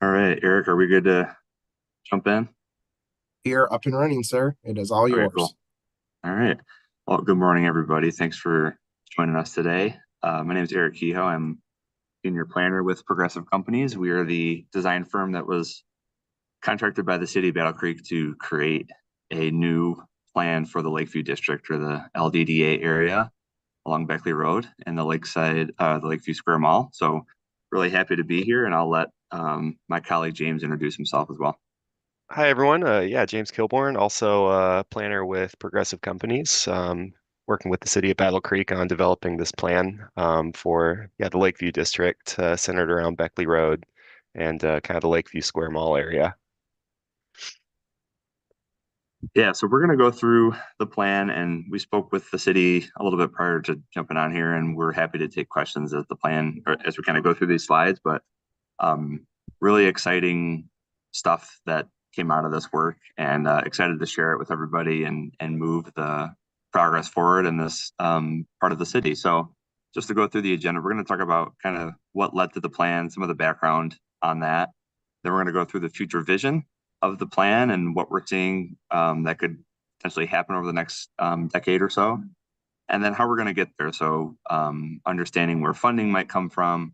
All right, Eric, are we good to jump in? Here, up and running, sir. It is all Okay, yours. cool. All right. Well, good morning, everybody. Thanks for joining us today. My name is Eric Kehoe. I'm senior planner with Progressive Companies. We are the design firm that was contracted by the city of Battle Creek to create a new plan for the Lakeview District or the LDDA area along Beckley Road in the Lakeside, the Lakeview Square Mall. So really happy to be here, and I'll let my colleague James introduce himself as well. Hi, everyone. Yeah, James Kilborn, also a planner with Progressive Companies, working with the city of Battle Creek on developing this plan for the Lakeview District centered around Beckley Road and kind of the Lakeview Square Mall area. Yeah, so we're going to go through the plan, and we spoke with the city a little bit prior to jumping on here, and we're happy to take questions as the plan or as we kind of go through these slides. But um, really exciting stuff that came out of this work, and excited to share it with everybody and move the progress forward in this part of the city. So just to go through the agenda, we're going to talk about kind of what led to the plan, some of the background on that. Then we're going to go through the future vision of the plan and what we're seeing that could potentially happen over the next decade or so, and then how we're going to get there. So understanding where funding might come from,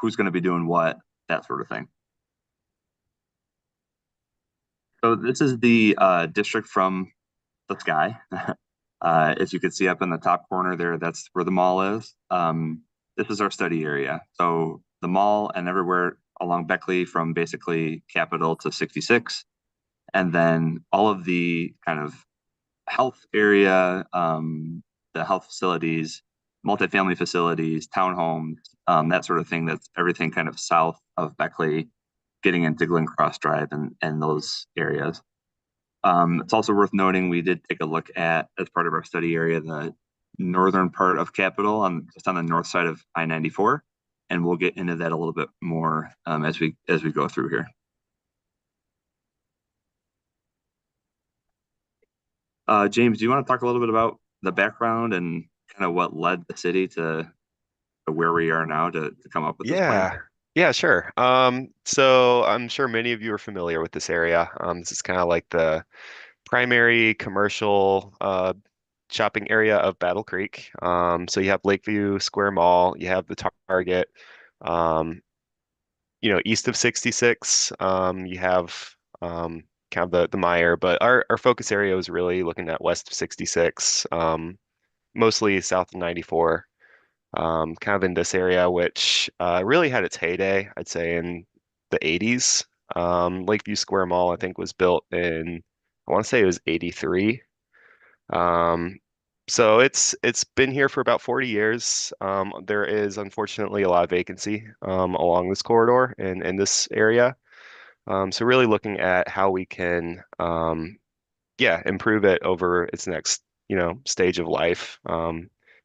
who's going to be doing what, that sort of thing. So this is the district from the sky. As you can see up in the top corner there, that's where the mall is. This is our study area. So the mall and everywhere along Beckley from basically Capitol to 66, and then all of the kind of health area, the health facilities, multifamily facilities, townhomes, that sort of thing. That's everything kind of south of Beckley, getting into Glen Cross Drive and those areas. It's also worth noting we did take a look at, as part of our study area, the northern part of Capitol, just on the north side of I-94, and we'll get into that a little bit more as we go through here. James, do you want to talk a little bit about the background and kind of what led the city to where we are now to come up with this plan? Yeah, yeah, sure. So I'm sure many of you are familiar with this area. This is kind of like the primary commercial shopping area of Battle Creek. So you have Lakeview Square Mall, you have the Target. Um, East of 66, you have kind of the Meyer, but our focus area was really looking at west of 66, mostly south of 94, kind of in this area, which really had its heyday, I'd say, in the 80s. Lakeview Square Mall, I think, was built in, I want to say it was 83. Um, so it's been here for about 40 years. There is unfortunately a lot of vacancy along this corridor and in this area. So really looking at how we can improve it over its next, stage of life.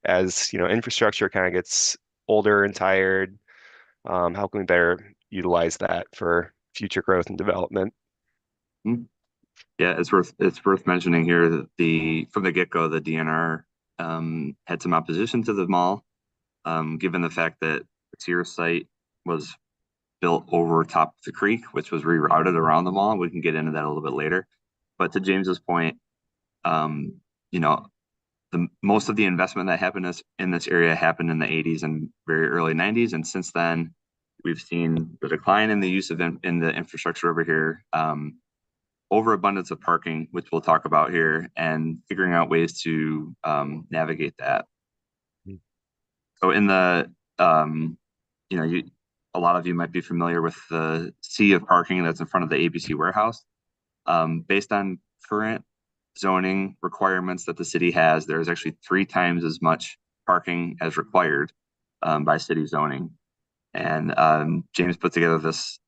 As, infrastructure kind of gets older and tired, how can we better utilize that for future growth and development? Hmm. Yeah, it's worth mentioning here that the from the get-go, the DNR had some opposition to the mall, given the fact that the Sears site was built over top of the creek, which was rerouted around the mall. We can get into that a little bit later. But to James's point, um, you know, the most of the investment that happened in this area happened in the 80s and very early 90s, and since then we've seen the decline in the use of in the infrastructure over here, overabundance of parking, which we'll talk about here, and figuring out ways to navigate that. So in the you know, a lot of you might be familiar with the sea of parking that's in front of the ABC warehouse. Based on current zoning requirements that the city has, there's actually 3 times as much parking as required by city zoning. And James put together this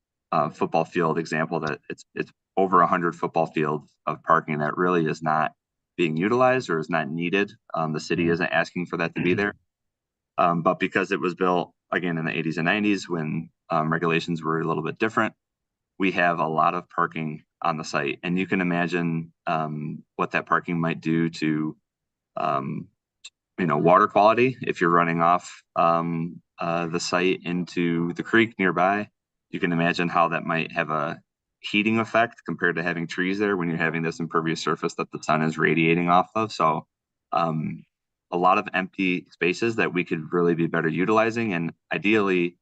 football field example that it's over 100 football fields of parking that really is not being utilized or is not needed. The city isn't asking for that to be there. But because it was built again in the 80s and 90s when regulations were a little bit different, we have a lot of parking on the site. And you can imagine what that parking might do to um, water quality if you're running off the site into the creek nearby. You can imagine how that might have a heating effect compared to having trees there when you're having this impervious surface that the sun is radiating off of. So um, a lot of empty spaces that we could really be better utilizing and ideally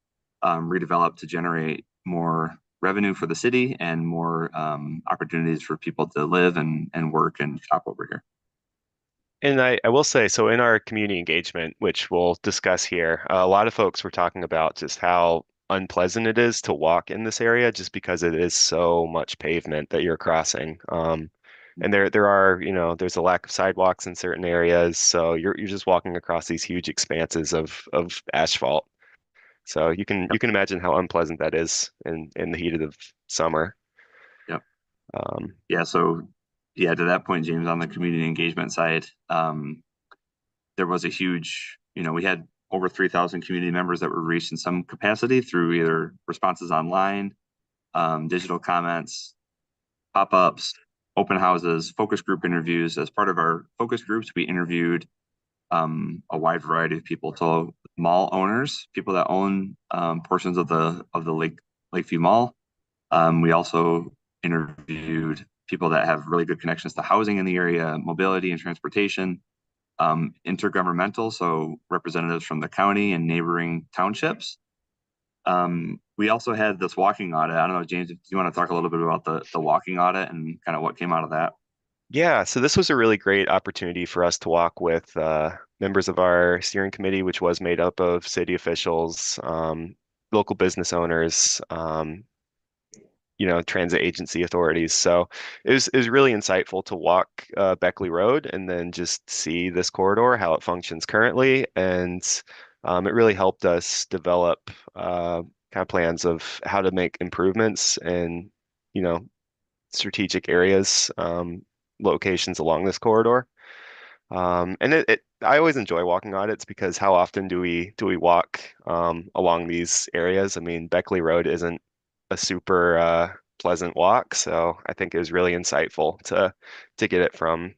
redevelop to generate more revenue for the city and more opportunities for people to live and work and shop over here. And I will say, so in our community engagement, which we'll discuss here, a lot of folks were talking about just how unpleasant it is to walk in this area just because it is so much pavement that you're crossing. And there are, there's a lack of sidewalks in certain areas, so you're just walking across these huge expanses of asphalt. So you can imagine how unpleasant that is in the heat of the summer. Yep. Um, Yeah. So yeah, to that point, James, on the community engagement side, there was a huge, we had over 3,000 community members that were reached in some capacity through either responses online, digital comments, pop-ups, open houses, focus group interviews. As part of our focus groups, we interviewed a wide variety of people, so mall owners, people that own portions of the Lakeview Mall. We also interviewed people that have really good connections to housing in the area, mobility and transportation, intergovernmental, so representatives from the county and neighboring townships. We also had this walking audit. I don't know, James, if you want to talk a little bit about the walking audit and kind of what came out of that. Yeah, so this was a really great opportunity for us to walk with members of our steering committee, which was made up of city officials, local business owners, transit agency authorities. So it was really insightful to walk Beckley Road and then just see this corridor, how it functions currently, and it really helped us develop kind of plans of how to make improvements and you know strategic areas, locations along this corridor. And I always enjoy walking audits because how often do we walk along these areas? I mean, Beckley Road isn't a super pleasant walk, so I think it was really insightful to get it from,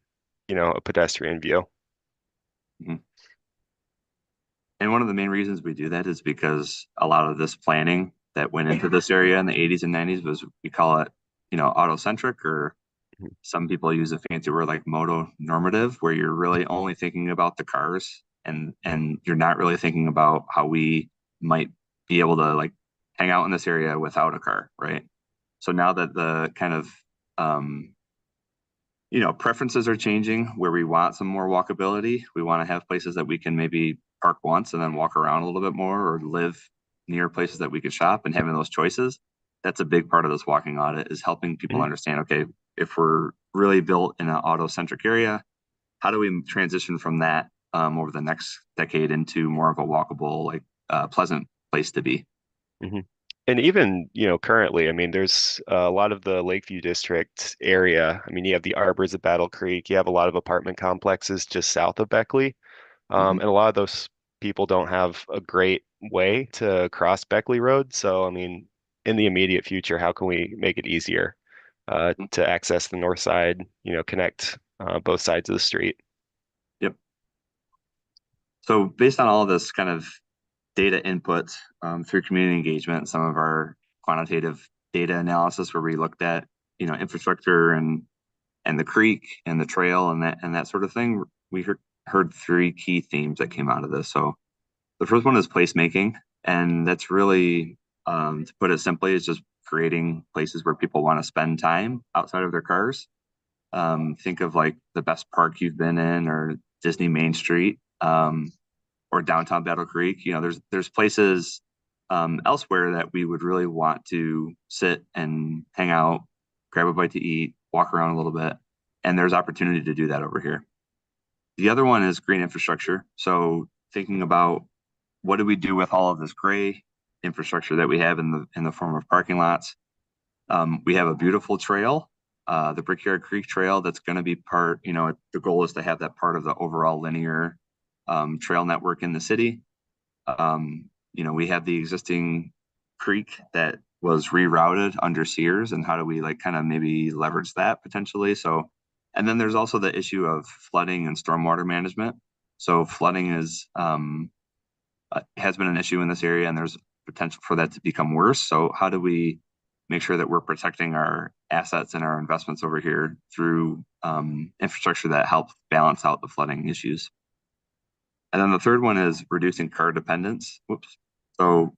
a pedestrian view. Mhm. And one of the main reasons we do that is because a lot of this planning that went into this area in the 80s and 90s was, we call it, autocentric, or Mhm. some people use a fancy word like moto normative, where you're really only thinking about the cars and you're not really thinking about how we might be able to like hang out in this area without a car, right? So now that the kind of um, preferences are changing where we want some more walkability. We want to have places that we can maybe park once and then walk around a little bit more, or live near places that we could shop, and having those choices. That's a big part of this walking audit, is helping people Mhm. understand, okay, if we're really built in an auto-centric area, how do we transition from that over the next decade into more of a walkable, like pleasant place to be? Mhm. And even, currently, I mean, there's a lot of the Lakeview District area. I mean, you have the Arbors of Battle Creek, you have a lot of apartment complexes just south of Beckley. Mhm. And a lot of those people don't have a great way to cross Beckley Road. So, I mean, in the immediate future, how can we make it easier to access the north side, connect both sides of the street? Yep. So based on all of this kind of data input through community engagement, some of our quantitative data analysis, where we looked at infrastructure and the creek and the trail and that sort of thing, we heard three key themes that came out of this. So the first one is placemaking, and that's really, to put it simply, is just creating places where people want to spend time outside of their cars. Think of like the best park you've been in, or Disney Main Street, or downtown Battle Creek. There's places elsewhere that we would really want to sit and hang out, grab a bite to eat, walk around a little bit, and there's opportunity to do that over here. The other one is green infrastructure. So thinking about, what do we do with all of this gray infrastructure that we have in the form of parking lots? We have a beautiful trail, the Brickyard Creek Trail, that's going to be part. The goal is to have that part of the overall linear trail network in the city. We have the existing creek that was rerouted under Sears, and how do we like kind of maybe leverage that potentially? So, and then there's also the issue of flooding and stormwater management. So flooding has been an issue in this area, and there's potential for that to become worse. So how do we make sure that we're protecting our assets and our investments over here through infrastructure that helps balance out the flooding issues? And then the third one is reducing car dependence. Whoops. So,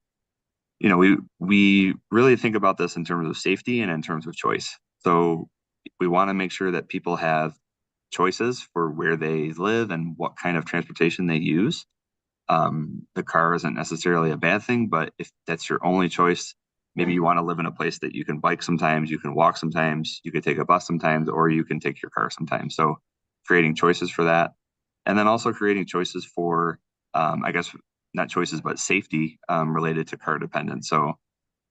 we really think about this in terms of safety and in terms of choice. So we want to make sure that people have choices for where they live and what kind of transportation they use. The car isn't necessarily a bad thing, but if that's your only choice, maybe you want to live in a place that you can bike sometimes, you can walk sometimes, you could take a bus sometimes, or you can take your car sometimes. So creating choices for that. And then also creating choices for, I guess, not choices, but safety related to car dependence. So,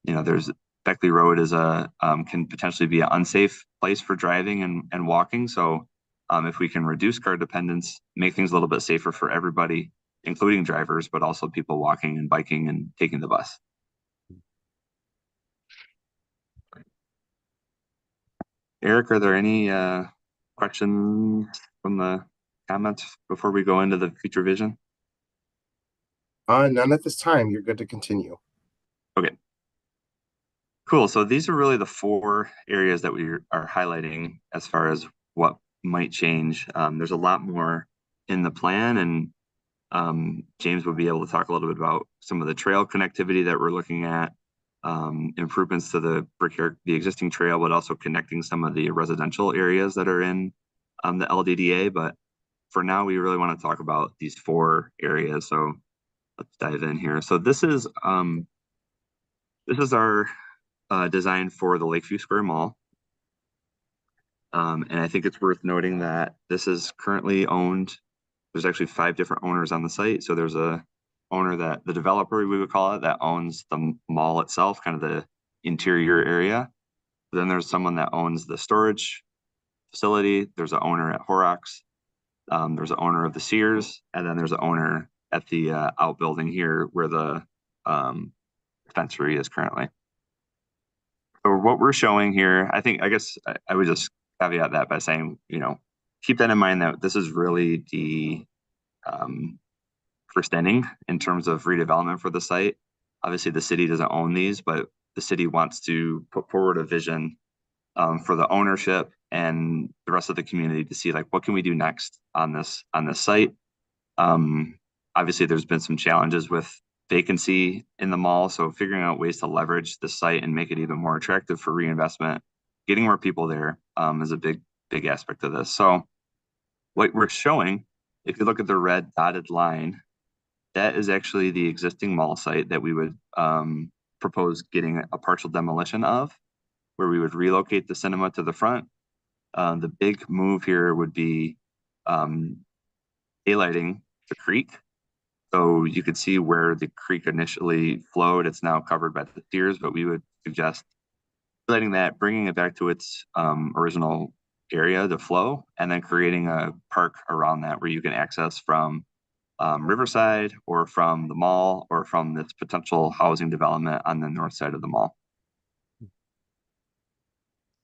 there's Beckley Road is can potentially be an unsafe place for driving and walking. So if we can reduce car dependence, make things a little bit safer for everybody, including drivers, but also people walking and biking and taking the bus. Eric, are there any questions from the comments before we go into the future vision? None at this time. You're good to continue. Okay. Cool. So these are really the 4 areas that we are highlighting as far as what might change. There's a lot more in the plan, and James will be able to talk a little bit about some of the trail connectivity that we're looking at, improvements to the existing trail, but also connecting some of the residential areas that are in the LDDA. But for now, we really want to talk about these 4 areas. So let's dive in here. So this is our design for the Lakeview Square Mall. And I think it's worth noting that this is currently owned. There's actually 5 different owners on the site. So there's a owner, that the developer, we would call it, that owns the mall itself, kind of the interior area. Then there's someone that owns the storage facility. There's an owner at Horrocks. There's an owner of the Sears, and then there's an owner at the outbuilding here where the dispensary is currently. So what we're showing here, I guess I would just caveat that by saying, keep that in mind that this is really the first inning in terms of redevelopment for the site. Obviously, the city doesn't own these, but the city wants to put forward a vision for the ownership and the rest of the community to see, like, what can we do next on this site. Obviously, there's been some challenges with vacancy in the mall, so figuring out ways to leverage the site and make it even more attractive for reinvestment, getting more people there is a big aspect of this. So what we're showing, if you look at the red dotted line, that is actually the existing mall site that we would propose getting a partial demolition of, where we would relocate the cinema to the front. The big move here would be daylighting the creek. So you could see where the creek initially flowed. It's now covered by the Sears, but we would suggest letting that, bringing it back to its original area to flow, and then creating a park around that where you can access from Riverside or from the mall or from this potential housing development on the north side of the mall.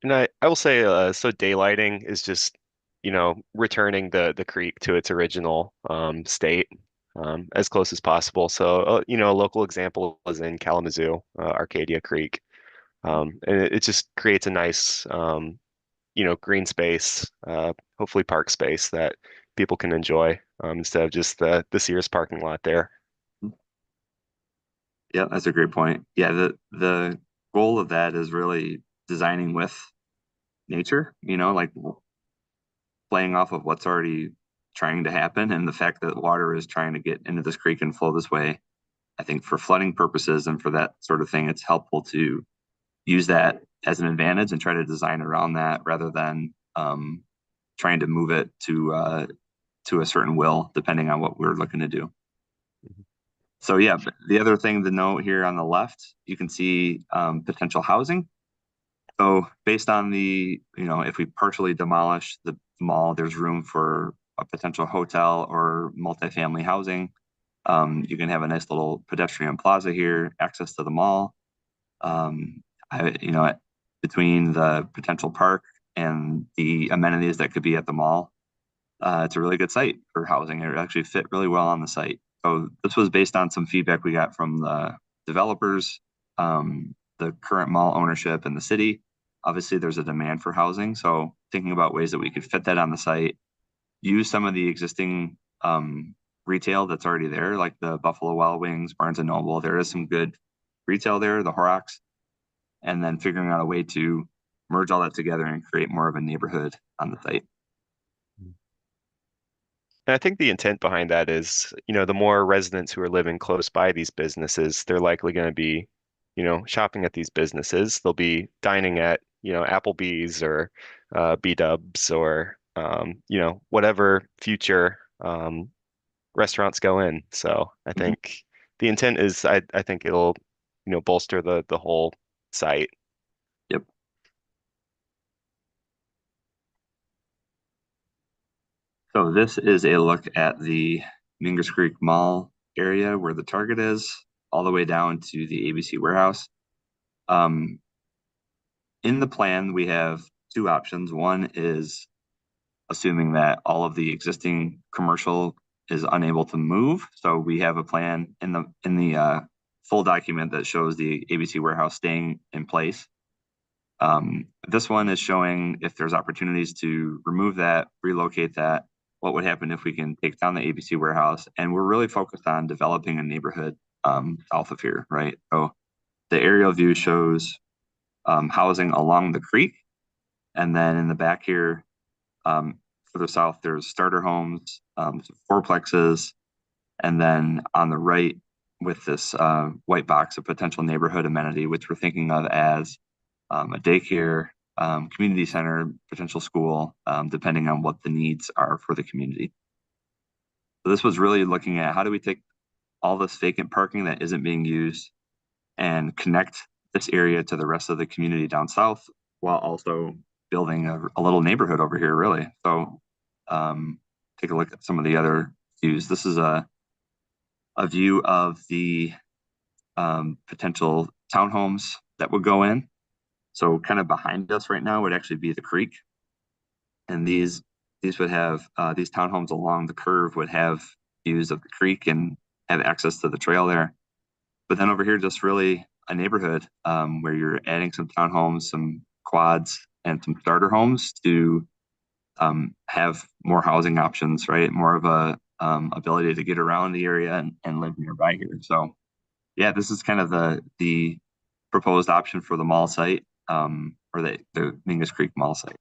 And I will say, so daylighting is just, returning the creek to its original state as close as possible. So, a local example is in Kalamazoo, Arcadia Creek. And it just creates a nice, green space, hopefully park space that people can enjoy instead of just the Sears parking lot there. Yeah, that's a great point. Yeah, the goal of that is really designing with nature, like playing off of what's already trying to happen, and the fact that water is trying to get into this creek and flow this way. I think for flooding purposes and for that sort of thing, it's helpful to use that as an advantage and try to design around that rather than trying to move it to a certain will, depending on what we're looking to do. So yeah, but the other thing to note here on the left, you can see potential housing. So based on the, if we partially demolish the mall, there's room for a potential hotel or multifamily housing. You can have a nice little pedestrian plaza here, access to the mall. Between the potential park and the amenities that could be at the mall, it's a really good site for housing. It actually fit really well on the site. So this was based on some feedback we got from the developers, the current mall ownership and the city. Obviously, there's a demand for housing, so thinking about ways that we could fit that on the site, use some of the existing retail that's already there, like the Buffalo Wild Wings, Barnes and Noble. There is some good retail there, the Horrocks, and then figuring out a way to merge all that together and create more of a neighborhood on the site. And I think the intent behind that is, the more residents who are living close by these businesses, they're likely going to be, shopping at these businesses. They'll be dining at, Applebee's or B-Dubs or, whatever future restaurants go in. So I Mhm. think the intent is, I think it'll, bolster the whole site. Yep. So this is a look at the Mingus Creek Mall area where the Target is, all the way down to the ABC warehouse. Um, in the plan, we have two options. One is assuming that all of the existing commercial is unable to move. So we have a plan in the full document that shows the ABC warehouse staying in place. This one is showing if there's opportunities to remove that, relocate that, what would happen if we can take down the ABC warehouse. And we're really focused on developing a neighborhood south of here, right? So the aerial view shows housing along the creek. And then in the back here, further south, there's starter homes, fourplexes, and then on the right with this white box, a potential neighborhood amenity, which we're thinking of as a daycare, community center, potential school, depending on what the needs are for the community. So this was really looking at how do we take all this vacant parking that isn't being used and connect this area to the rest of the community down south while also building a little neighborhood over here, really. So take a look at some of the other views. This is a view of the potential townhomes that would go in. So kind of behind us right now would actually be the creek. And these would have these townhomes along the curve would have views of the creek and have access to the trail there. But then over here, just really a neighborhood where you're adding some townhomes, some quads, and some starter homes to have more housing options, right? More of a ability to get around the area and live nearby here. So yeah, this is kind of the proposed option for the mall site or the Mingus Creek Mall site.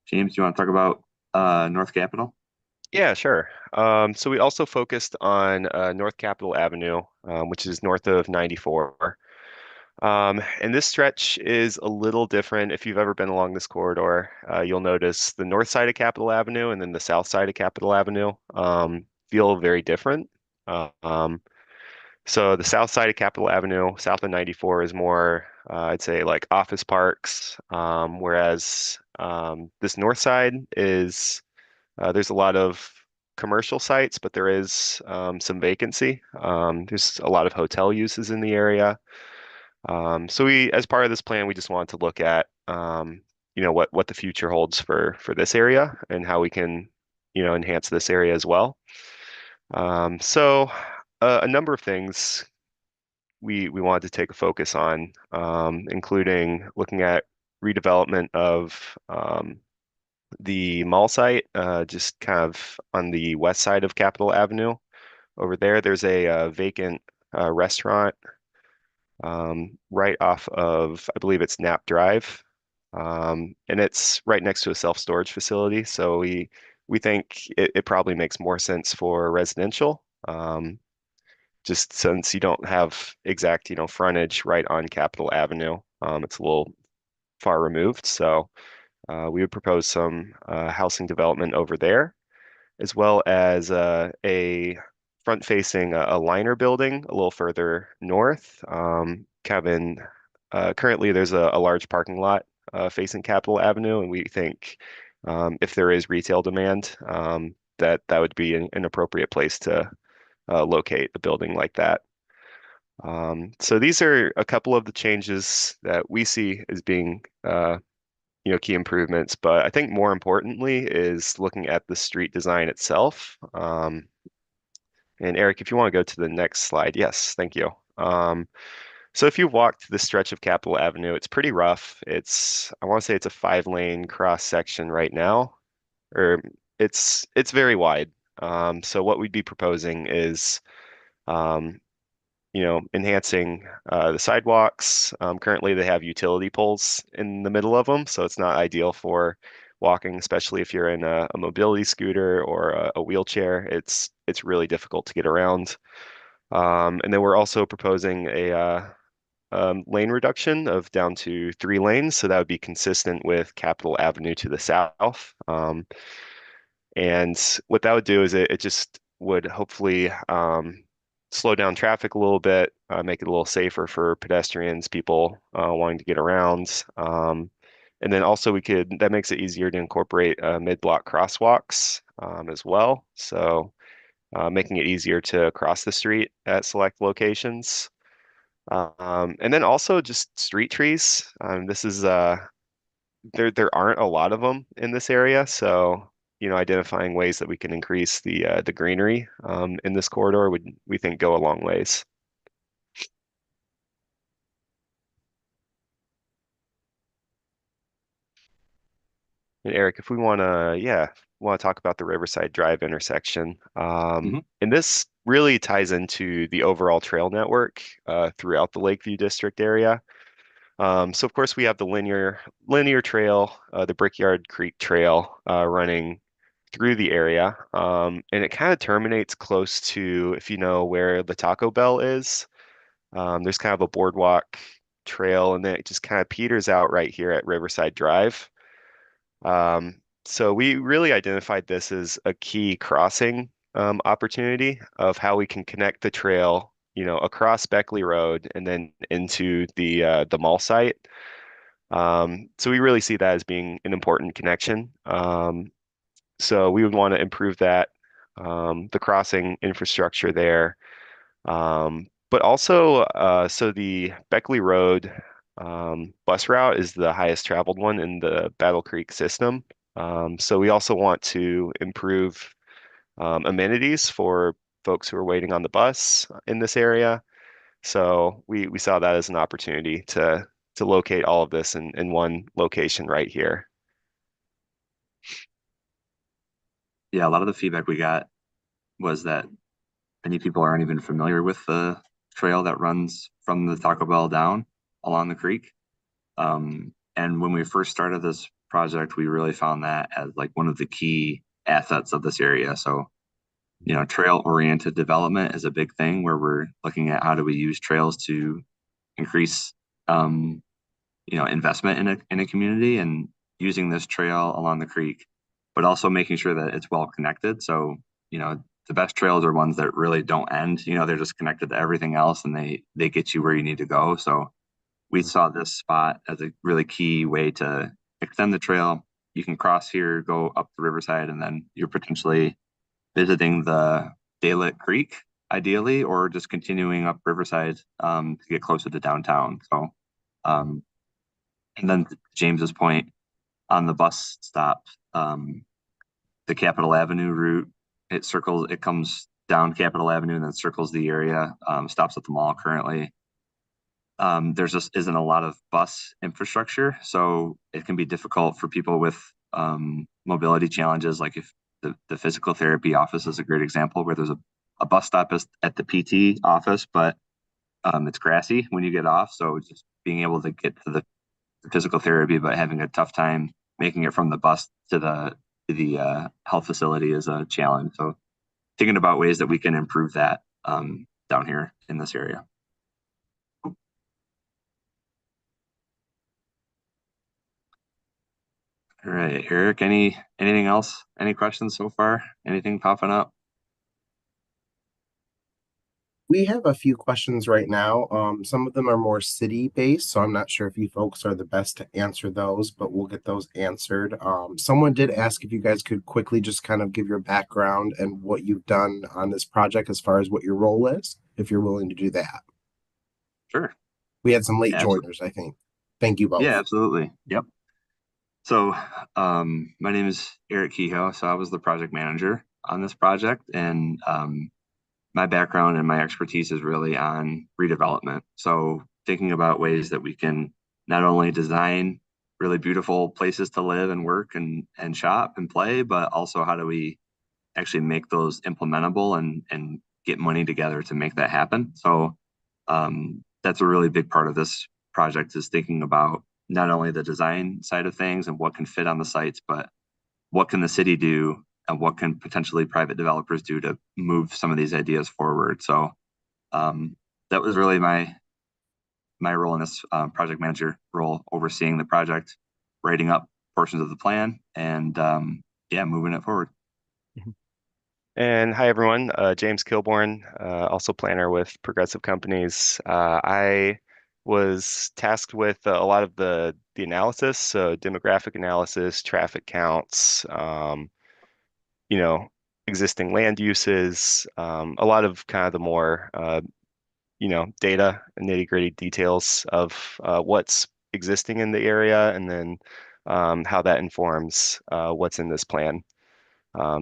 James, do you want to talk about North Capitol? Yeah, sure. So we also focused on North Capitol Avenue, which is north of 94. And this stretch is a little different. If you've ever been along this corridor, you'll notice the north side of Capitol Avenue and then the south side of Capitol Avenue feel very different. Uh, um, so the south side of Capitol Avenue, south of 94, is more, I'd say, like office parks, whereas this north side is there's a lot of commercial sites, but there is some vacancy. There's a lot of hotel uses in the area. So as part of this plan, we just wanted to look at, what the future holds for this area and how we can, enhance this area as well. So a number of things we wanted to take a focus on, including looking at redevelopment of the mall site, just kind of on the west side of Capitol Avenue. Over there, there's a vacant restaurant right off of, I believe it's Knapp Drive, and it's right next to a self-storage facility. So we think it probably makes more sense for residential, just since you don't have exact, frontage right on Capitol Avenue. It's a little far removed. So we would propose some housing development over there, as well as a front-facing a liner building a little further north. Kevin, currently there's a large parking lot facing Capitol Avenue, and we think if there is retail demand, that would be an appropriate place to locate a building like that. So these are a couple of the changes that we see as being key improvements. But I think more importantly is looking at the street design itself. And Eric, if you want to go to the next slide. Yes, thank you. So if you've walked this stretch of Capitol Avenue, it's pretty rough. I want to say it's a 5-lane cross section right now, or it's very wide. So what we'd be proposing is, um, enhancing the sidewalks. Currently, they have utility poles in the middle of them, so it's not ideal for walking, especially if you're in a mobility scooter or a wheelchair. It's really difficult to get around. And then we're also proposing a lane reduction of down to 3 lanes, so that would be consistent with Capitol Avenue to the south. And what that would do is it just would hopefully slow down traffic a little bit, make it a little safer for pedestrians, people wanting to get around. And then also that makes it easier to incorporate mid-block crosswalks as well. So making it easier to cross the street at select locations. And then also just street trees. This is there aren't a lot of them in this area, so identifying ways that we can increase the greenery in this corridor would, we think, go a long ways. And Eric, if we want to talk about the Riverside Drive intersection, and this really ties into the overall trail network throughout the Lakeview District area. So of course we have the linear trail, the Brickyard Creek Trail running through the area, and it kind of terminates close to, if you know where the Taco Bell is. There's kind of a boardwalk trail, and then it just kind of peters out right here at Riverside Drive. So we really identified this as a key crossing opportunity of how we can connect the trail, across Beckley Road and then into the mall site. So we really see that as being an important connection. So we would want to improve that, the crossing infrastructure there. But also, so the Beckley Road bus route is the highest traveled one in the Battle Creek system. So we also want to improve amenities for folks who are waiting on the bus in this area. So we saw that as an opportunity to locate all of this in one location right here. Yeah, a lot of the feedback we got was that many people aren't even familiar with the trail that runs from the Taco Bell down along the creek. And when we first started this project, we really found that as like one of the key assets of this area. So, trail-oriented development is a big thing where we're looking at how do we use trails to increase, investment in a community, and using this trail along the creek, but also making sure that it's well connected. So, the best trails are ones that really don't end. They're just connected to everything else, and they get you where you need to go. So we saw this spot as a really key way to extend the trail. You can cross here, go up the Riverside, and then you're potentially visiting the Daylit Creek, ideally, or just continuing up Riverside to get closer to downtown. So, and then to James's point on the bus stop, the Capitol Avenue route, it comes down Capitol Avenue and then circles the area, stops at the mall currently. There just isn't a lot of bus infrastructure, so it can be difficult for people with mobility challenges. Like if the physical therapy office is a great example where there's a bus stop at the PT office, but it's grassy when you get off. So just being able to get to the physical therapy, but having a tough time making it from the bus to the health facility is a challenge. So thinking about ways that we can improve that down here in this area. All right, Eric, anything else? Any questions so far? Anything popping up? We have a few questions right now. Some of them are more city-based, so I'm not sure if you folks are the best to answer those, but we'll get those answered. Someone did ask if you guys could quickly just kind of give your background and what you've done on this project as far as what your role is, if you're willing to do that. Sure. We had some late Yeah, joiners, I think. Thank you both. yeah, absolutely. Yep. So, my name is Eric Kehoe. So I was the project manager on this project, and my background and my expertise is really on redevelopment. So thinking about ways that we can not only design really beautiful places to live and work and shop and play, but also how do we actually make those implementable and get money together to make that happen. So that's a really big part of this project is thinking about not only the design side of things and what can fit on the sites, but what can the city do and what can potentially private developers do to move some of these ideas forward. So um, that was really my role in this project manager role, overseeing the project, writing up portions of the plan, and yeah, moving it forward. And hi, everyone. James Kilborn, also planner with Progressive Companies. I was tasked with a lot of the analysis, so demographic analysis, traffic counts, you know, existing land uses, a lot of kind of the more data and nitty-gritty details of what's existing in the area, and then how that informs what's in this plan.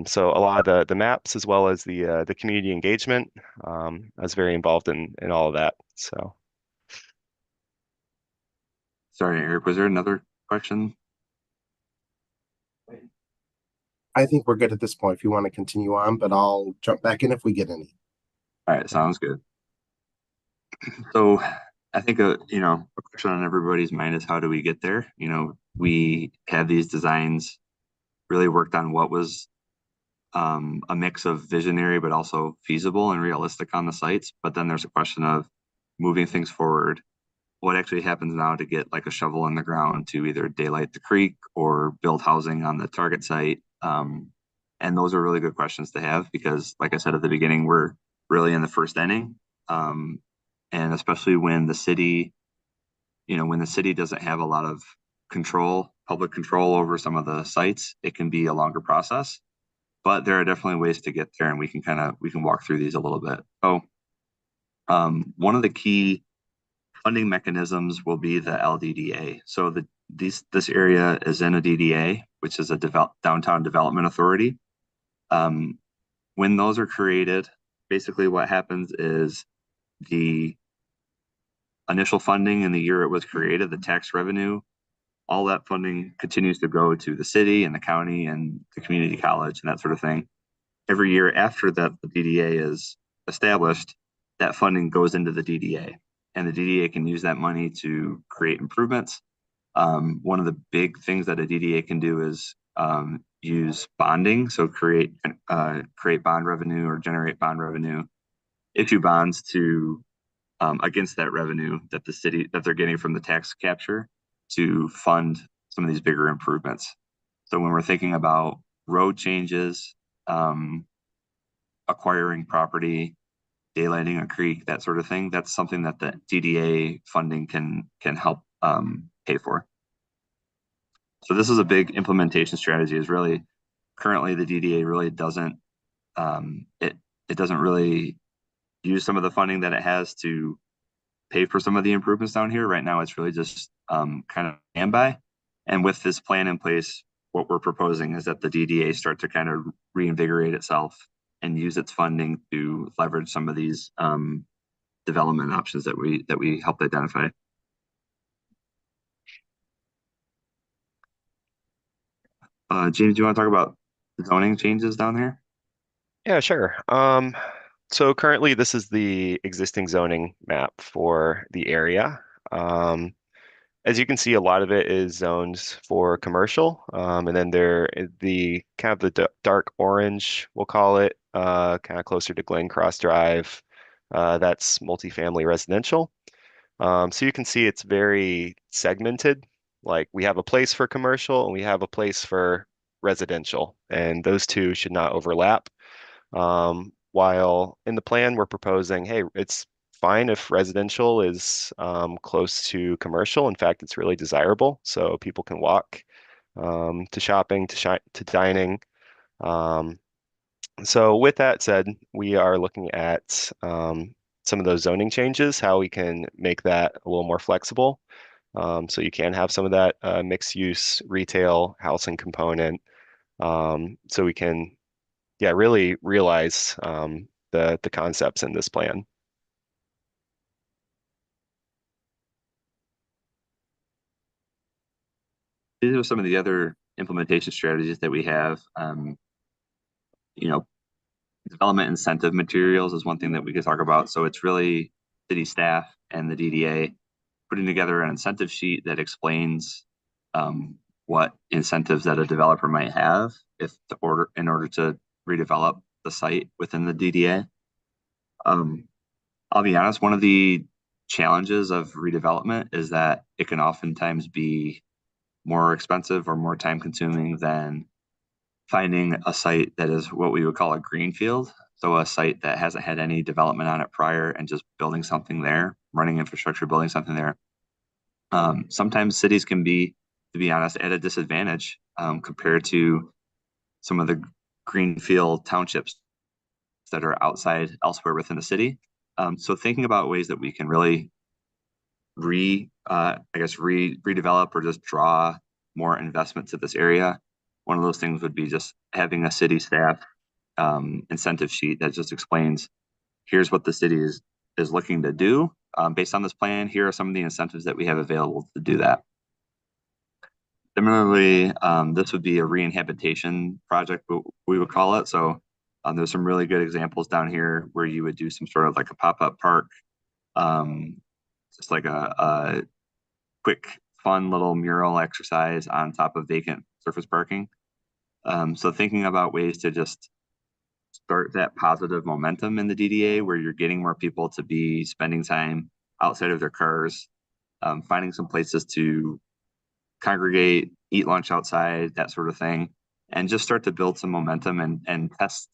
So a lot of the maps as well as the community engagement. I was very involved in all of that. So Sorry, Eric, was there another question? I think we're good at this point if you want to continue on, but I'll jump back in if we get any. All right, sounds good. So I think a question on everybody's mind is how do we get there? We have these designs really worked on what was a mix of visionary but also feasible and realistic on the sites. But then there's a question of moving things forward. What actually happens now to get like a shovel in the ground to either daylight the creek or build housing on the target site? And those are really good questions to have because, like I said at the beginning, we're really in the first inning. Um, and especially when the city doesn't have a lot of public control over some of the sites, it can be a longer process. But there are definitely ways to get there, and we can walk through these a little bit. So, one of the key funding mechanisms will be the LDDA. So this area is in a DDA, which is a downtown development authority. Um, when those are created, basically what happens is the initial funding in the year it was created, the tax revenue, all that funding continues to go to the city and the county and the community college and that sort of thing. Every year after that the DDA is established, that funding goes into the DDA, and the DDA can use that money to create improvements. One of the big things that a DDA can do is use bonding, so create bond revenue or generate bond revenue, issue bonds to against that revenue that they're getting from the tax capture to fund some of these bigger improvements. So when we're thinking about road changes, um, acquiring property, daylighting a creek, that sort of thing, that's something that the DDA funding can help pay for. So this is a big implementation strategy. Is really currently the DDA really doesn't it doesn't really use some of the funding that it has to pay for some of the improvements down here. Right now, it's really just kind of standby. And with this plan in place, what we're proposing is that the DDA start to kind of reinvigorate itself and use its funding to leverage some of these development options that we helped identify. James, do you want to talk about zoning changes down there? yeah, sure. So currently this is the existing zoning map for the area. As you can see, a lot of it is zoned for commercial, and then the kind of the dark orange, we'll call it, kind of closer to Glen Cross Drive. That's multifamily residential. So you can see it's very segmented. Like we have a place for commercial and we have a place for residential, and those two should not overlap. While in the plan, we're proposing, hey, it's fine if residential is close to commercial. In fact, it's really desirable, so people can walk to shopping, to dining. Um, so with that said, we are looking at some of those zoning changes, how we can make that a little more flexible. So you can have some of that mixed use retail housing component. So we can, yeah, really realize the concepts in this plan. These are some of the other implementation strategies that we have. You know, development incentive materials is one thing that we could talk about. So it's really city staff and the DDA putting together an incentive sheet that explains what incentives that a developer might have in order to redevelop the site within the DDA. I'll be honest, one of the challenges of redevelopment is that it can oftentimes be more expensive or more time consuming than finding a site that is what we would call a greenfield. So a site that hasn't had any development on it prior and just building something there, running infrastructure, building something there. Sometimes cities can be, to be honest, at a disadvantage compared to some of the greenfield townships that are outside elsewhere within the city. So thinking about ways that we can really redevelop or just draw more investment to this area. One of those things would be just having a city staff incentive sheet that just explains, here's what the city is looking to do. Based on this plan, here are some of the incentives that we have available to do that. Similarly, this would be a re-inhabitation project, we would call it. So there's some really good examples down here where you would do some sort of like a pop-up park, just like a quick, fun little mural exercise on top of vacant surface parking. So thinking about ways to just start that positive momentum in the DDA where you're getting more people to be spending time outside of their cars, finding some places to congregate, eat lunch outside, that sort of thing, and just start to build some momentum and test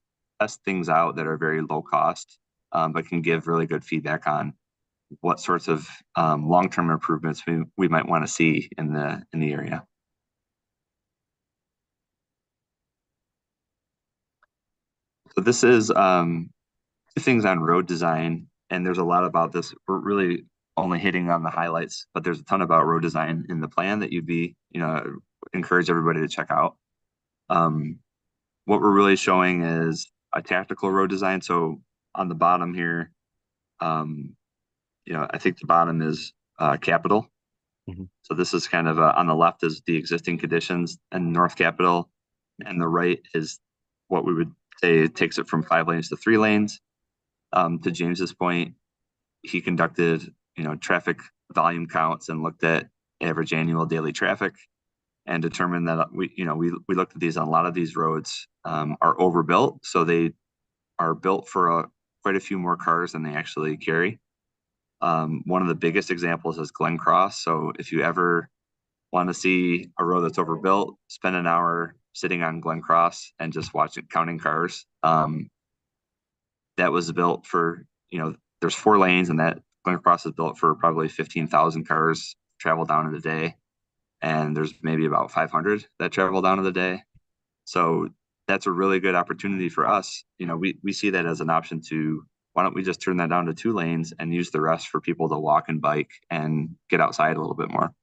things out that are very low cost, but can give really good feedback on what sorts of long-term improvements we might want to see in the area. So this is things on road design, and there's a lot about this. We're really only hitting on the highlights, but there's a ton about road design in the plan that encourage everybody to check out. What we're really showing is a tactical road design. So on the bottom here, I think the bottom is Capitol. Mhm. So this is kind of on the left is the existing conditions and North Capitol, and the right is what we would say it takes it from 5 lanes to 3 lanes. To James's point, he conducted, traffic volume counts and looked at average annual daily traffic and determined that we looked at these on a lot of these roads are overbuilt. So they are built for quite a few more cars than they actually carry. One of the biggest examples is Glen Cross. So if you ever want to see a road that's overbuilt, spend an hour sitting on Glen Cross and just counting cars. That was built for, there's 4 lanes, and that Glen Cross is built for probably 15,000 cars travel down in the day. And there's maybe about 500 that travel down in the day. So that's a really good opportunity for us. We see that as an option to, why don't we just turn that down to 2 lanes and use the rest for people to walk and bike and get outside a little bit more,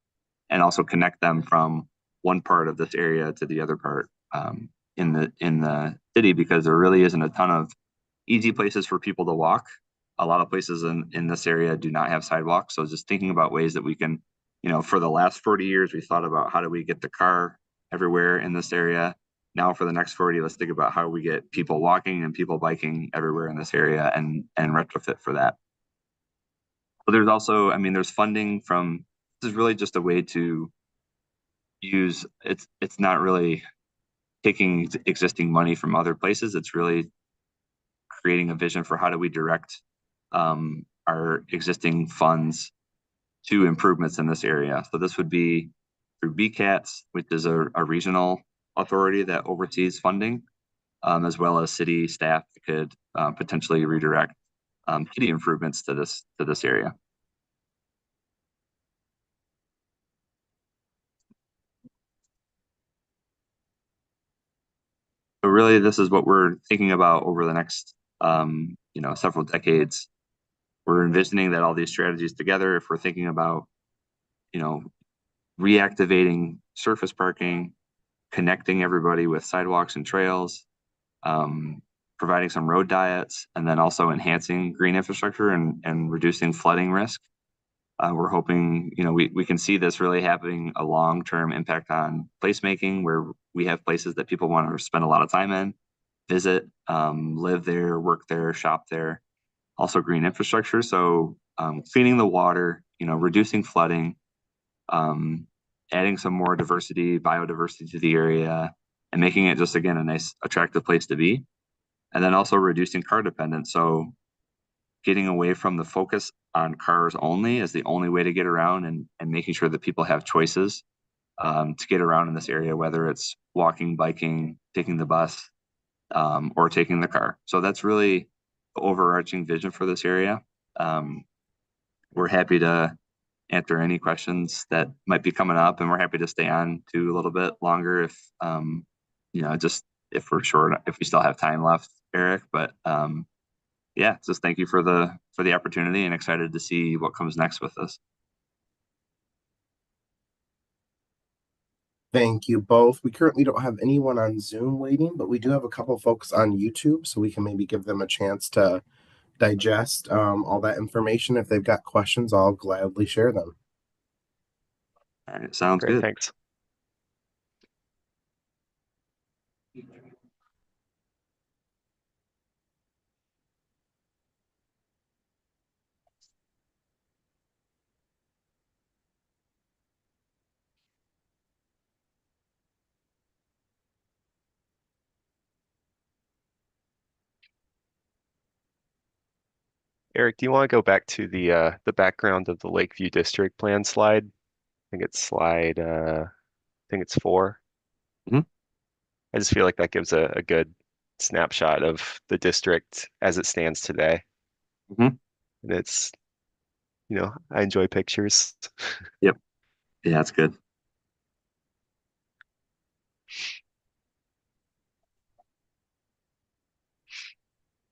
and also connect them from one part of this area to the other part in the city, because there really isn't a ton of easy places for people to walk. A lot of places in this area do not have sidewalks. So just thinking about ways that we can, for the last 40 years, we thought about how do we get the car everywhere in this area. Now for the next 40, let's think about how we get people walking and people biking everywhere in this area and retrofit for that. But there's also, there's funding from, this is really just a way to use, it's not really taking existing money from other places. It's really creating a vision for how do we direct our existing funds to improvements in this area. So this would be through BCATS, which is a regional authority that oversees funding, as well as city staff that could potentially redirect city improvements to this area. So really, this is what we're thinking about over the next several decades. We're envisioning that all these strategies together, if we're thinking about you know, reactivating surface parking, connecting everybody with sidewalks and trails, um, providing some road diets, and then also enhancing green infrastructure and reducing flooding risk. We're hoping, we can see this really having a long-term impact on placemaking, where we have places that people want to spend a lot of time in, visit, live there, work there, shop there. Also green infrastructure. So cleaning the water, reducing flooding, um, adding some more diversity, biodiversity to the area, and making it just, again, a nice, attractive place to be. And then also reducing car dependence. So getting away from the focus on cars only as the only way to get around, and making sure that people have choices to get around in this area, whether it's walking, biking, taking the bus, or taking the car. So that's really the overarching vision for this area. Um, we're happy to answer any questions that might be coming up, and we're happy to stay on to a little bit longer if, just if we're short, if we still have time left, Eric. But yeah, just thank you for the opportunity, and excited to see what comes next with this. Thank you both. We currently don't have anyone on Zoom waiting, but we do have a couple folks on YouTube, so we can maybe give them a chance to digest all that information. If they've got questions, I'll gladly share them. All right, sounds Great, good. thanks. Eric, do you want to go back to the background of the Lakeview District Plan slide? I think it's I think it's 4. Mhm. I just feel like that gives a good snapshot of the district as it stands today. Mhm. And I enjoy pictures. Yep. Yeah, that's good.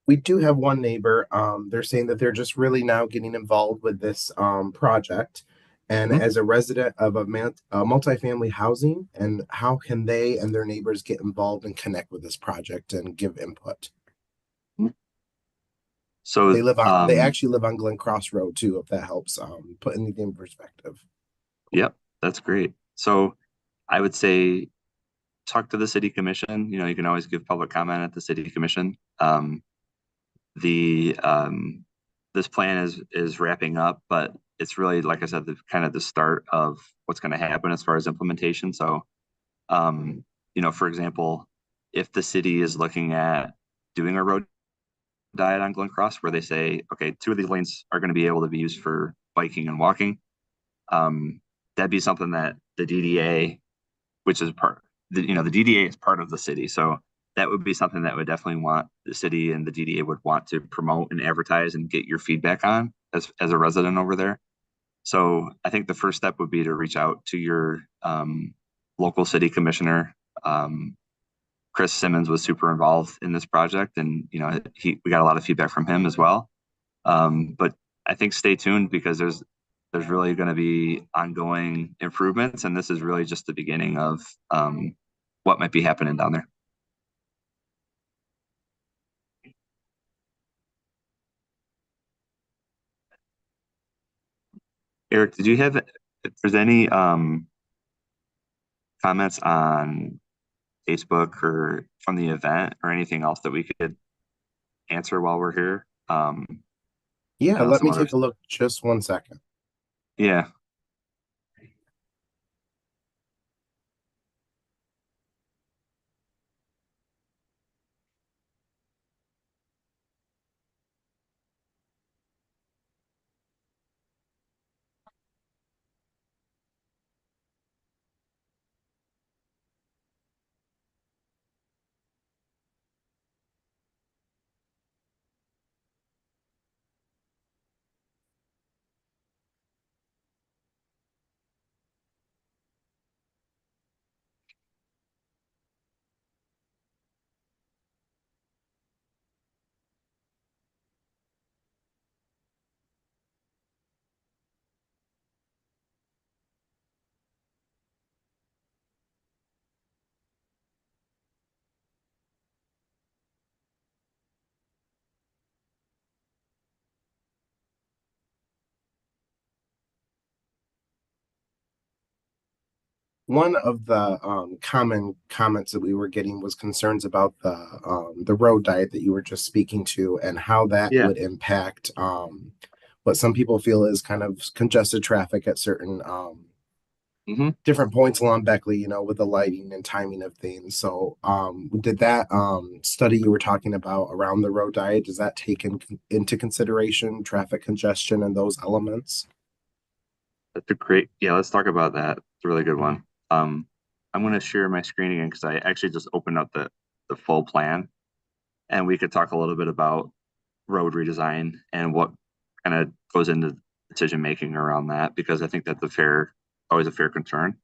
We do have one neighbor. They're saying that they're just really now getting involved with this project. And Mhm. as a resident of a multifamily housing, and how can they and their neighbors get involved and connect with this project and give input? Mhm. So, They actually live on Glen Cross Road too, if that helps put anything in perspective. yep, that's great. So I would say talk to the city commission. You can always give public comment at the city commission. The This plan is wrapping up, but it's really, like I said, the kind of the start of what's going to happen as far as implementation. So, for example, if the city is looking at doing a road diet on Glen Cross, where they say, okay, 2 of these lanes are going to be able to be used for biking and walking, that'd be something that the DDA, which is the DDA is part of the city. So that would be something that would definitely want the city and the DDA would want to promote and advertise and get your feedback on as a resident over there. So I think the first step would be to reach out to your local city commissioner. Chris Simmons was super involved in this project, and we got a lot of feedback from him as well. But I think stay tuned, because there's really going to be ongoing improvements, and this is really just the beginning of what might be happening down there. Eric, did you have, if there's any comments on Facebook or from the event or anything else that we could answer while we're here? Yeah, I know let some me others. take a look just 1 second. Yeah. one of the common comments that we were getting was concerns about the road diet that you were just speaking to and how that Yeah. would impact what some people feel is kind of congested traffic at certain hmm different points along Beckley, with the lighting and timing of things. So, did that study you were talking about around the road diet, does that take into consideration traffic congestion and those elements? That's a great, yeah, let's talk about that. It's a really good one. Um, I'm going to share my screen again because I actually just opened up the full plan, and we could talk a little bit about road redesign and what kind of goes into decision making around that, because I think that's always a fair concern.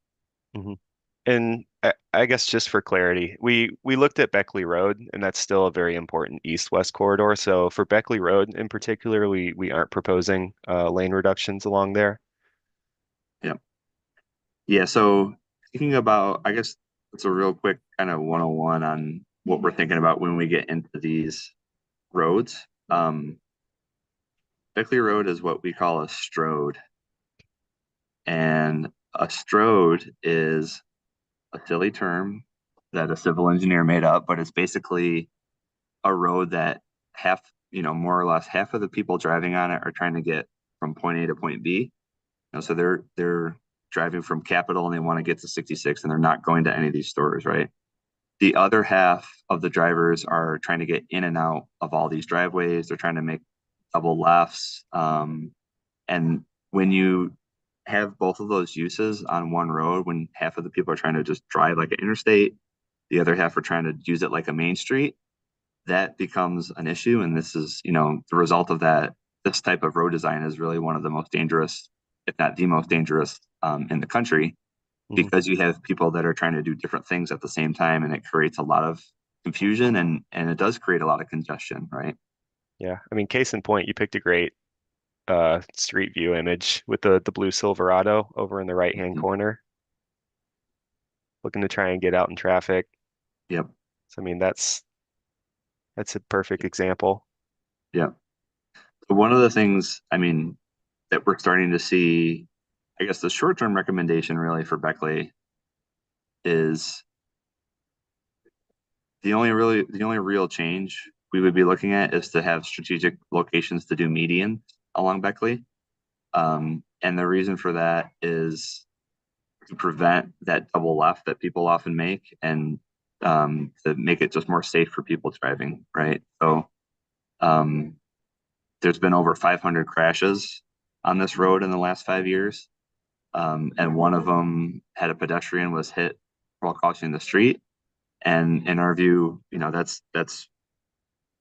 Mhm. And I guess just for clarity, we looked at Beckley Road, and that's still a very important east-west corridor. So for Beckley Road in particular, we aren't proposing lane reductions along there. Yeah. Yeah. So thinking about, I guess it's a real quick kind of 101 on what we're thinking about when we get into these roads. Beckley Road is what we call a strode, and a strode is a silly term that a civil engineer made up, but it's basically a road that half, more or less half of the people driving on it are trying to get from point A to point B. So they're driving from Capitol and they want to get to 66 and they're not going to any of these stores, right? The other half of the drivers are trying to get in and out of all these driveways. They're trying to make double lefts. And when you have both of those uses on one road, when half of the people are trying to just drive like an interstate, the other half are trying to use it like a main street, that becomes an issue. And this is, the result of that. This type of road design is really one of the most dangerous, if not the most dangerous, in the country, Mhm. because you have people that are trying to do different things at the same time, and it creates a lot of confusion and it does create a lot of congestion, right? Yeah, I mean, case in point, you picked a great street view image with the blue Silverado over in the right-hand Mhm. corner, looking to try and get out in traffic. Yep. So I mean, that's a perfect example. Yep. So one of the things, I mean, that we're starting to see, I guess the short-term recommendation really for Beckley is the only real change we would be looking at is to have strategic locations to do median along Beckley. And the reason for that is to prevent that double left that people often make, and to make it just more safe for people driving, right? So um, there's been over 500 crashes on this road in the last 5 years. And one of them had a pedestrian was hit while crossing the street. And in our view, that's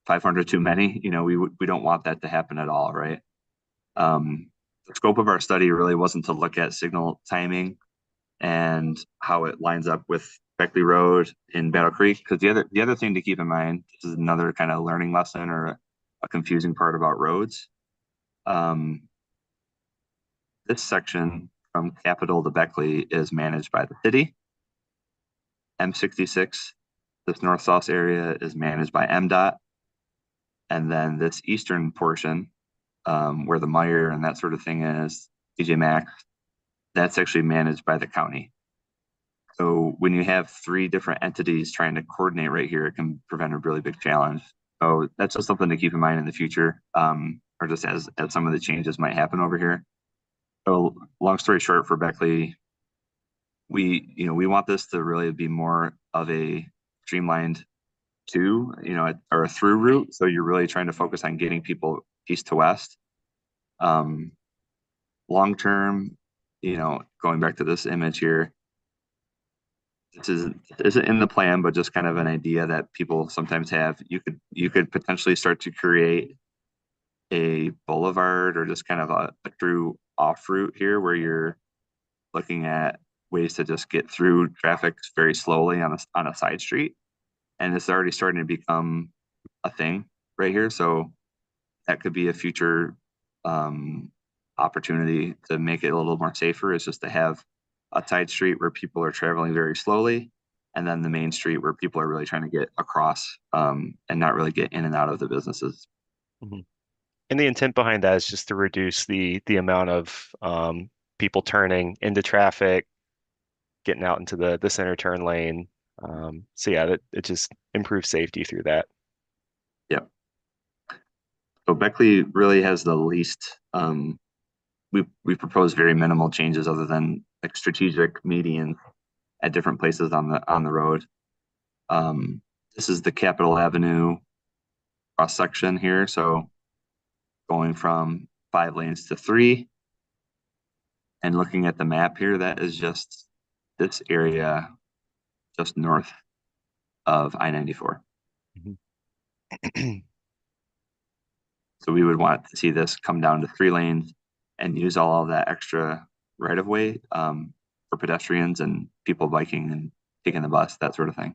500 too many. We don't want that to happen at all, right? The scope of our study really wasn't to look at signal timing and how it lines up with Beckley Road in Battle Creek. Because the other thing to keep in mind, this is another kind of learning lesson or a confusing part about roads. Um, this section from Capitol to Beckley is managed by the city. M66, this north-south area is managed by MDOT. And then this eastern portion, where the Meyer and that sort of thing is, TJ Maxx, that's actually managed by the county. So when you have three different entities trying to coordinate right here, it can prevent a really big challenge. So that's just something to keep in mind in the future, or just as some of the changes might happen over here. So long story short, for Beckley, we want this to really be more of a streamlined or a through route. So you're really trying to focus on getting people east to west. Um, Long term, going back to this image here, this isn't in the plan, but just kind of an idea that people sometimes have. You could potentially start to create a boulevard or just kind of a true off route here where you're looking at ways to just get through traffic very slowly on a side street. And it's already starting to become a thing right here. So that could be a future um, opportunity to make it a little more safer, is just to have a side street where people are traveling very slowly, and then the main street where people are really trying to get across, and not really get in and out of the businesses. Mhm. And the intent behind that is just to reduce the amount of people turning into traffic, getting out into the center turn lane. So yeah, it just improves safety through that. Yep. So Beckley really has the least, we propose very minimal changes other than like strategic medians at different places on the road. This is the Capitol Avenue cross section here. So going from 5 lanes to 3, and looking at the map here, that is just this area just north of I-94. Mhm. So we would want to see this come down to 3 lanes and use all of that extra right of way for pedestrians and people biking and taking the bus, that sort of thing.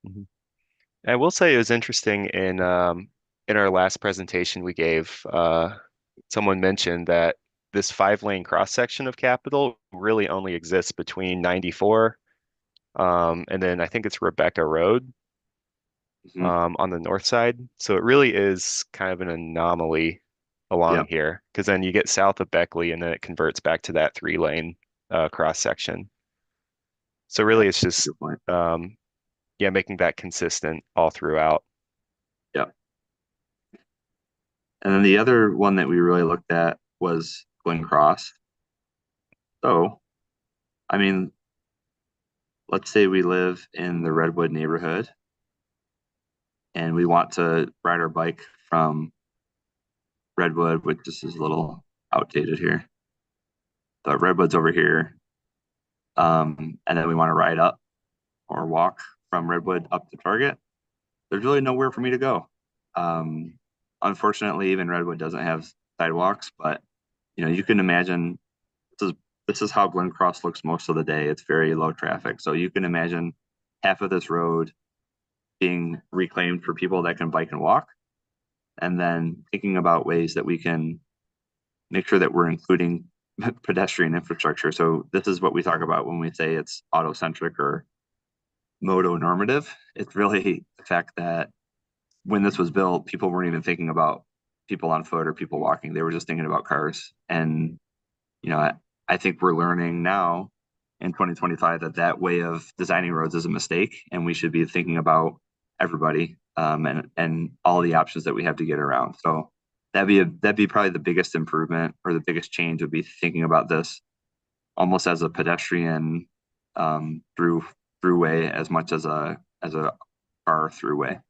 Mhm. I will say it was interesting in our last presentation we gave, someone mentioned that this 5 lane cross section of Capitol really only exists between 94 and then I think it's Rebecca Road Mhm. on the north side. So it really is kind of an anomaly along Yep. here because then you get south of Beckley and then it converts back to that 3 lane cross section. So Yeah. really it's just Good point. yeah, making that consistent all throughout. Yep. And then the other one that we really looked at was Glen Cross. So, I mean, let's say we live in the Redwood neighborhood and we want to ride our bike from Redwood, which this is a little outdated here. The Redwood's over here. And then we want to ride up or walk from Redwood up to Target. There's really nowhere for me to go. Um, Unfortunately, even Redwood doesn't have sidewalks, but you can imagine this is this is how Glen Cross looks most of the day. It's very low traffic. So you can imagine half of this road being reclaimed for people that can bike and walk, and then thinking about ways that we can make sure that we're including pedestrian infrastructure. So this is what we talk about when we say it's auto-centric or moto-normative. It's really the fact that when this was built, people weren't even thinking about people on foot or people walking. They were just thinking about cars. And, you know, I think we're learning now in 2025 that that way of designing roads is a mistake, and we should be thinking about everybody and all the options that we have to get around. So that'd be probably the biggest improvement or the biggest change would be thinking about this almost as a pedestrian throughway as much as a car throughway.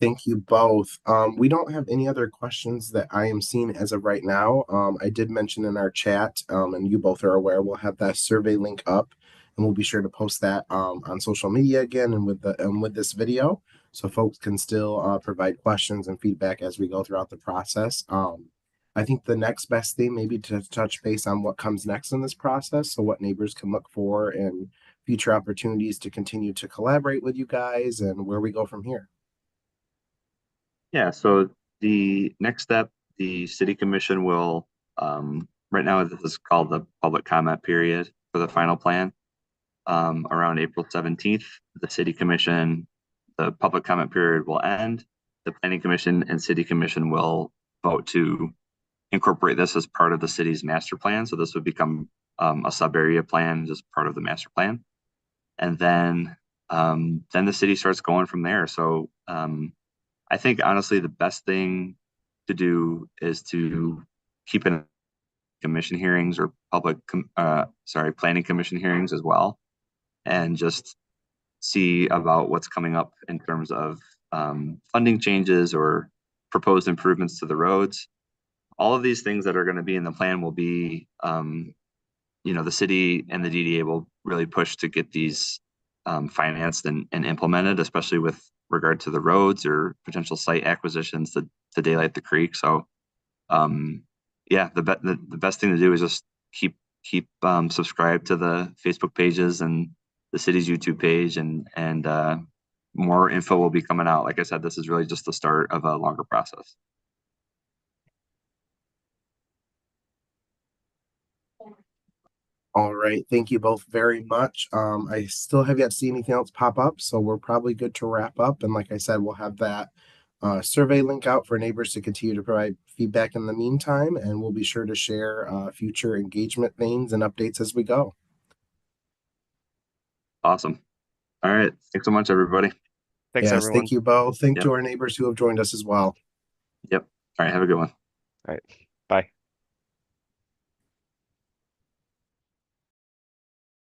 Thank you both. We don't have any other questions that I am seeing as of right now. I did mention in our chat, and you both are aware, we'll have that survey link up, and we'll be sure to post that on social media again and with this video, so folks can still provide questions and feedback as we go throughout the process. I think the next best thing maybe to touch base on what comes next in this process, so what neighbors can look for and future opportunities to continue to collaborate with you guys and where we go from here. Yeah, so the next step, the city commission will, right now this is called the public comment period for the final plan. Around April 17th, the city commission, the public comment period will end. The planning commission and city commission will vote to incorporate this as part of the city's master plan. So this would become a sub area plan, just part of the master plan. And then the city starts going from there. So I think honestly, the best thing to do is to keep an commission hearings or planning commission hearings as well, and just see about what's coming up in terms of funding changes or proposed improvements to the roads. All of these things that are going to be in the plan will be, the city and the DDA will really push to get these financed and implemented, especially with regard to the roads or potential site acquisitions to daylight the creek. So, yeah, the best thing to do is just keep subscribed to the Facebook pages and the city's YouTube page, and more info will be coming out. Like I said, this is really just the start of a longer process. All right. Thank you both very much. I still have yet to see anything else pop up, so we're probably good to wrap up. And like I said, we'll have that survey link out for neighbors to continue to provide feedback in the meantime, and we'll be sure to share future engagement veins and updates as we go. Awesome. All right. Thanks so much, everybody. Thanks, Yes, everyone. thank you both. Thank Yep. to our neighbors who have joined us as well. Yep. All right. Have a good one. All right. Bye.